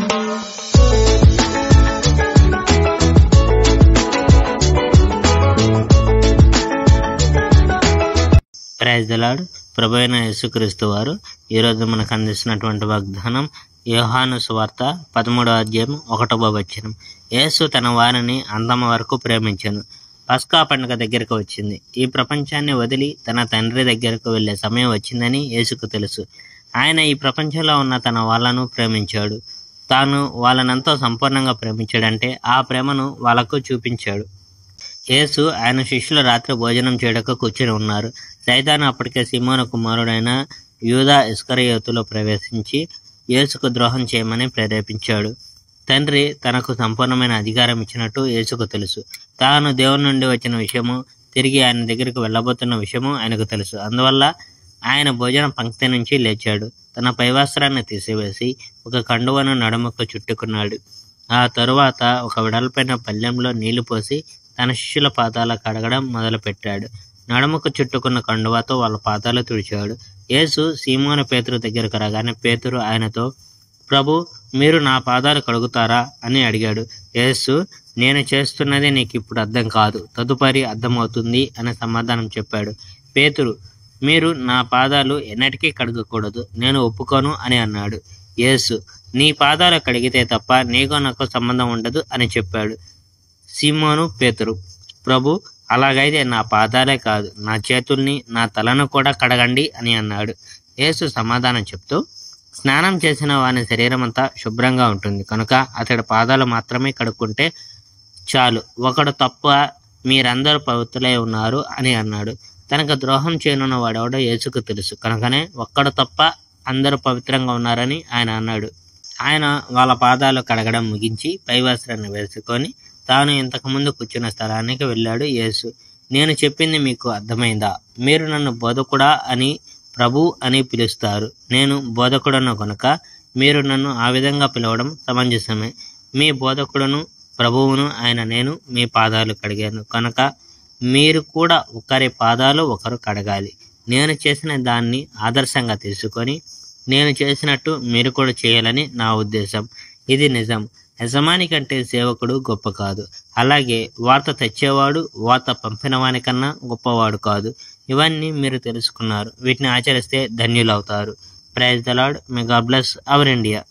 Praise the lord. ప్రభువైన యేసుక్రీస్తు వారు ఈరోజు మనకు అందిస్తున్నటువంటి వాగ్దానం యోహాను సువార్త 13వ అధ్యాయం 1వ వచనం. యేసు తన వారిని అంతమ వరకు ప్రేమించెను. పస్కా పండుగ దగ్గరకు వచ్చింది. ఈ ప్రపంచాన్ని వదిలి తన తండ్రి దగ్గరకు వెళ్లే సమయం వచ్చిందని యేసుకు తెలుసు. ఆయన ఈ ప్రపంచంలో ఉన్న తన వాళ్ళను ప్రేమించాడు. తాను వాళ్ళనంతా సంపూర్ణంగా ప్రేమించాడంటే ఆ ప్రేమను వాళ్ళకు చూపించాడు. యేసు ఆయన శిష్యులు రాత్రి భోజనం చేయడానికి కూర్చుని ఉన్నారు. సైతాను అప్పటికే సీమోను కుమారుడైన యూదా ఇస్కరియోతులో ప్రవేశించి యేసుకు ద్రోహం చేయమని ప్రేరేపించాడు. తండ్రి తనకు సంపూర్ణమైన అధికారం ఇచ్చినట్టు యేసుకు తెలుసు. తాను దేవుని నుండి వచ్చిన విషయము, తిరిగి ఆయన దగ్గరికి వెళ్ళబోతున్న విషయము ఆయనకు తెలుసు. అందువల్ల ఆయన భోజన పంక్తి నుంచి లేచాడు. తన పైవస్త్రాన్ని తీసివేసి ఒక కండువను నడుముకు చుట్టుకున్నాడు. ఆ తరువాత ఒక వెడల్పైన పళ్ళెంలో నీళ్లు పోసి తన శిష్యుల పాదాల కడగడం మొదలుపెట్టాడు. నడుముకు చుట్టుకున్న కండువాతో వాళ్ళ పాదాలు తుడిచాడు. యేసు సీమోను పేతురు దగ్గరకు రాగానే పేతురు ఆయనతో, ప్రభు, మీరు నా పాదాలు కడుగుతారా అని అడిగాడు. యేసు, నేను చేస్తున్నది నీకు ఇప్పుడు అర్థం కాదు, తదుపరి అర్థమవుతుంది అని సమాధానం చెప్పాడు. పేతురు, మీరు నా పాదాలు ఎన్నటికీ కడగకూడదు, నేను ఒప్పుకోను అని అన్నాడు. యేసు, నీ పాదాలు కడిగితే తప్ప నీకు నాకు సంబంధం ఉండదు అని చెప్పాడు. సీమోను పేతురు, ప్రభు, అలాగైతే నా పాదాలే కాదు, నా చేతుల్ని, నా తలను కూడా కడగండి అని అన్నాడు. యేసు సమాధానం చెప్తూ, స్నానం చేసిన వాని శరీరం అంతా శుభ్రంగా ఉంటుంది కనుక అతడి పాదాలు మాత్రమే కడుక్కుంటే చాలు, ఒకడు తప్ప మీరందరూ పవిత్రులై ఉన్నారు అని అన్నాడు. తనకు ద్రోహం చేయనున్న వాడెవడో యేసుకు తెలుసు కనుకనే ఒక్కడు తప్ప అందరూ పవిత్రంగా ఉన్నారని ఆయన అన్నాడు. ఆయన వాళ్ళ పాదాలు కడగడం ముగించి పైవస్త్రాన్ని వేసుకొని తాను ఇంతకుముందు కూర్చున్న స్థలానికి వెళ్ళాడు. యేసు, నేను చెప్పింది మీకు అర్థమైందా? మీరు నన్ను బోధకుడా అని, ప్రభు అని పిలుస్తారు. నేను బోధకుడను కనుక మీరు నన్ను ఆ విధంగా పిలవడం సమంజసమే. మీ బోధకుడును ప్రభువును ఆయన నేను మీ పాదాలు కడిగాను కనుక మీరు కూడా ఒకరి పాదాలు ఒకరు కడగాలి. నేను చేసిన దాన్ని ఆదర్శంగా తీసుకొని నేను చేసినట్టు మీరు కూడా చేయాలని నా ఉద్దేశం. ఇది నిజం. యజమాని కంటే సేవకుడు గొప్ప కాదు. అలాగే వార్త తెచ్చేవాడు వార్త పంపిన వానికన్నా గొప్పవాడు కాదు. ఇవన్నీ మీరు తెలుసుకున్నారు. వీటిని ఆచరిస్తే ధన్యులవుతారు. Praise the Lord. May God bless our India.